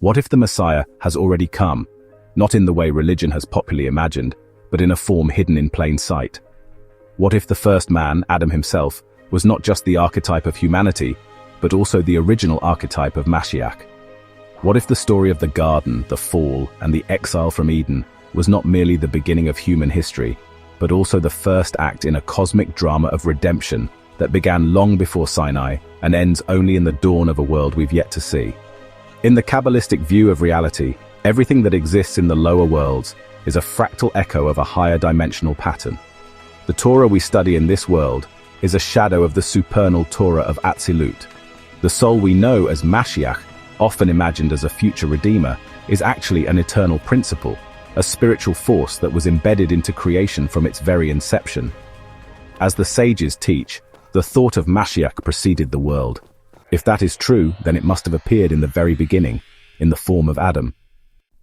What if the Messiah has already come, not in the way religion has popularly imagined, but in a form hidden in plain sight? What if the first man, Adam himself, was not just the archetype of humanity, but also the original archetype of Mashiach? What if the story of the garden, the fall, and the exile from Eden was not merely the beginning of human history, but also the first act in a cosmic drama of redemption that began long before Sinai and ends only in the dawn of a world we've yet to see? In the Kabbalistic view of reality, everything that exists in the lower worlds is a fractal echo of a higher dimensional pattern. The Torah we study in this world is a shadow of the supernal Torah of Atzilut. The soul we know as Mashiach, often imagined as a future redeemer, is actually an eternal principle, a spiritual force that was embedded into creation from its very inception. As the sages teach, the thought of Mashiach preceded the world. If that is true, then it must have appeared in the very beginning, in the form of Adam.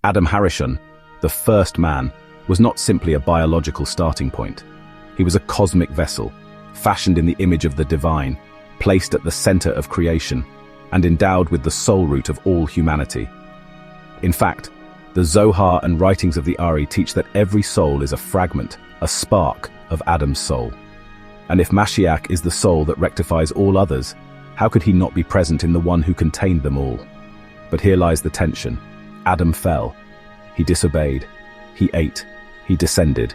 Adam Harishon, the first man, was not simply a biological starting point. He was a cosmic vessel, fashioned in the image of the divine, placed at the center of creation, and endowed with the soul root of all humanity. In fact, the Zohar and writings of the Ari teach that every soul is a fragment, a spark of Adam's soul. And if Mashiach is the soul that rectifies all others, how could he not be present in the one who contained them all? But here lies the tension. Adam fell. He disobeyed. He ate. He descended.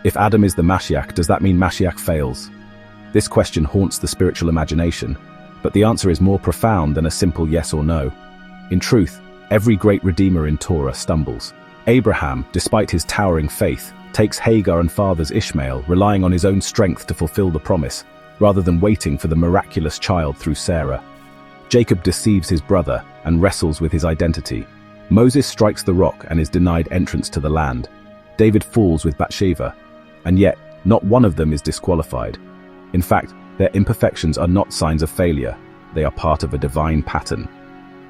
If Adam is the Mashiach, does that mean Mashiach fails? This question haunts the spiritual imagination, but the answer is more profound than a simple yes or no. In truth, every great redeemer in Torah stumbles. Abraham, despite his towering faith, takes Hagar and fathers Ishmael, relying on his own strength to fulfill the promise, rather than waiting for the miraculous child through Sarah. Jacob deceives his brother and wrestles with his identity. Moses strikes the rock and is denied entrance to the land. David falls with Bathsheba, and yet not one of them is disqualified. In fact, their imperfections are not signs of failure, they are part of a divine pattern.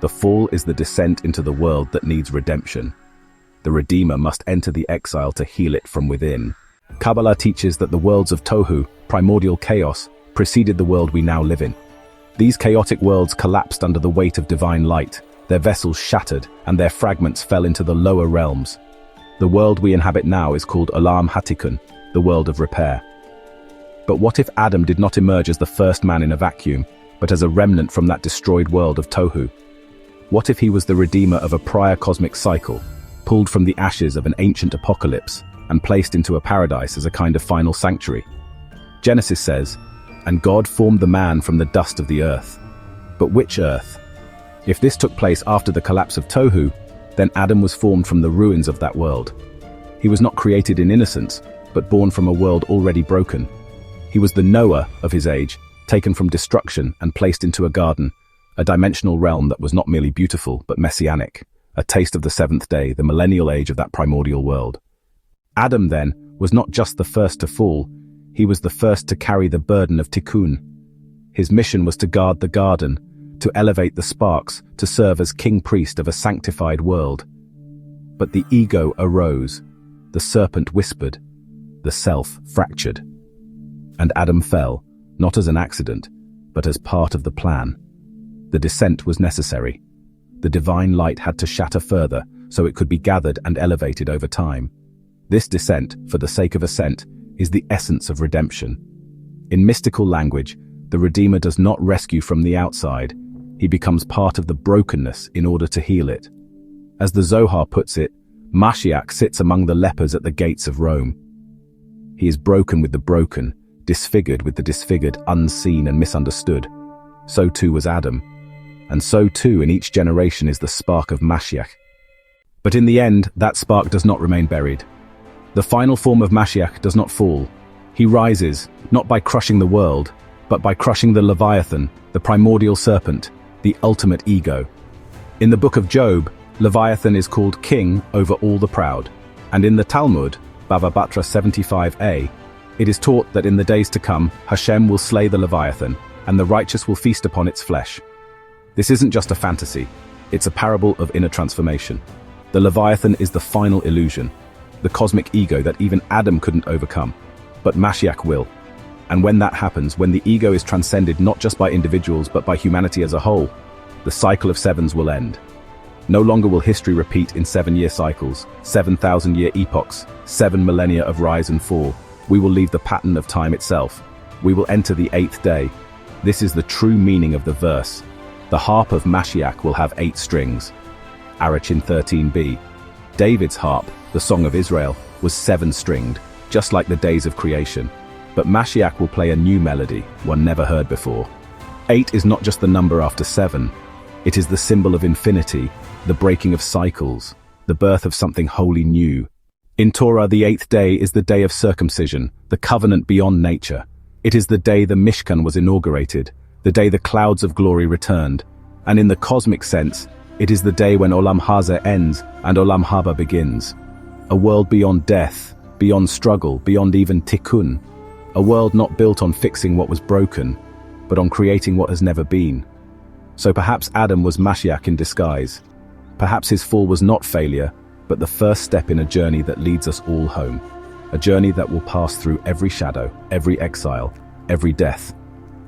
The fall is the descent into the world that needs redemption. The Redeemer must enter the exile to heal it from within. Kabbalah teaches that the worlds of Tohu, primordial chaos, preceded the world we now live in. These chaotic worlds collapsed under the weight of divine light, their vessels shattered, and their fragments fell into the lower realms. The world we inhabit now is called Olam Hatikun, the world of repair. But what if Adam did not emerge as the first man in a vacuum, but as a remnant from that destroyed world of Tohu? What if he was the redeemer of a prior cosmic cycle, pulled from the ashes of an ancient apocalypse, and placed into a paradise as a kind of final sanctuary? Genesis says, "And God formed the man from the dust of the earth." But which earth? If this took place after the collapse of Tohu, then Adam was formed from the ruins of that world. He was not created in innocence, but born from a world already broken. He was the Noah of his age, taken from destruction and placed into a garden, a dimensional realm that was not merely beautiful, but messianic, a taste of the seventh day, the millennial age of that primordial world. Adam, then, was not just the first to fall, he was the first to carry the burden of tikkun. His mission was to guard the garden, to elevate the sparks, to serve as king-priest of a sanctified world. But the ego arose, the serpent whispered, the self fractured. And Adam fell, not as an accident, but as part of the plan. The descent was necessary. The divine light had to shatter further, so it could be gathered and elevated over time. This descent, for the sake of ascent, is the essence of redemption. In mystical language, the Redeemer does not rescue from the outside. He becomes part of the brokenness in order to heal it. As the Zohar puts it, Mashiach sits among the lepers at the gates of Rome. He is broken with the broken, disfigured with the disfigured, unseen and misunderstood. So too was Adam. And so too in each generation is the spark of Mashiach. But in the end, that spark does not remain buried. The final form of Mashiach does not fall. He rises, not by crushing the world, but by crushing the Leviathan, the primordial serpent, the ultimate ego. In the book of Job, Leviathan is called king over all the proud. And in the Talmud, Bava Batra 75a, it is taught that in the days to come, Hashem will slay the Leviathan, and the righteous will feast upon its flesh. This isn't just a fantasy, it's a parable of inner transformation. The Leviathan is the final illusion, the cosmic ego that even Adam couldn't overcome. But Mashiach will. And when that happens, when the ego is transcended not just by individuals but by humanity as a whole, the cycle of sevens will end. No longer will history repeat in 7-year cycles, 7,000-year epochs, 7 millennia of rise and fall. We will leave the pattern of time itself. We will enter the 8th day. This is the true meaning of the verse. The harp of Mashiach will have 8 strings. Arachin 13b. David's harp, the Song of Israel, was 7-stringed, just like the days of creation. But Mashiach will play a new melody, one never heard before. 8 is not just the number after 7. It is the symbol of infinity, the breaking of cycles, the birth of something wholly new. In Torah, the 8th day is the day of circumcision, the covenant beyond nature. It is the day the Mishkan was inaugurated, the day the clouds of glory returned. And in the cosmic sense, it is the day when Olam Haza ends and Olam Haba begins. A world beyond death, beyond struggle, beyond even tikkun. A world not built on fixing what was broken, but on creating what has never been. So perhaps Adam was Mashiach in disguise. Perhaps his fall was not failure, but the first step in a journey that leads us all home. A journey that will pass through every shadow, every exile, every death,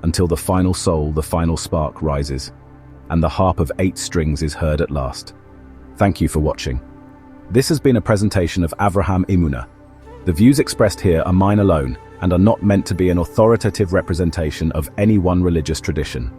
until the final soul, the final spark rises, and the harp of 8 strings is heard at last. Thank you for watching. This has been a presentation of Avraham Imuna. The views expressed here are mine alone and are not meant to be an authoritative representation of any one religious tradition.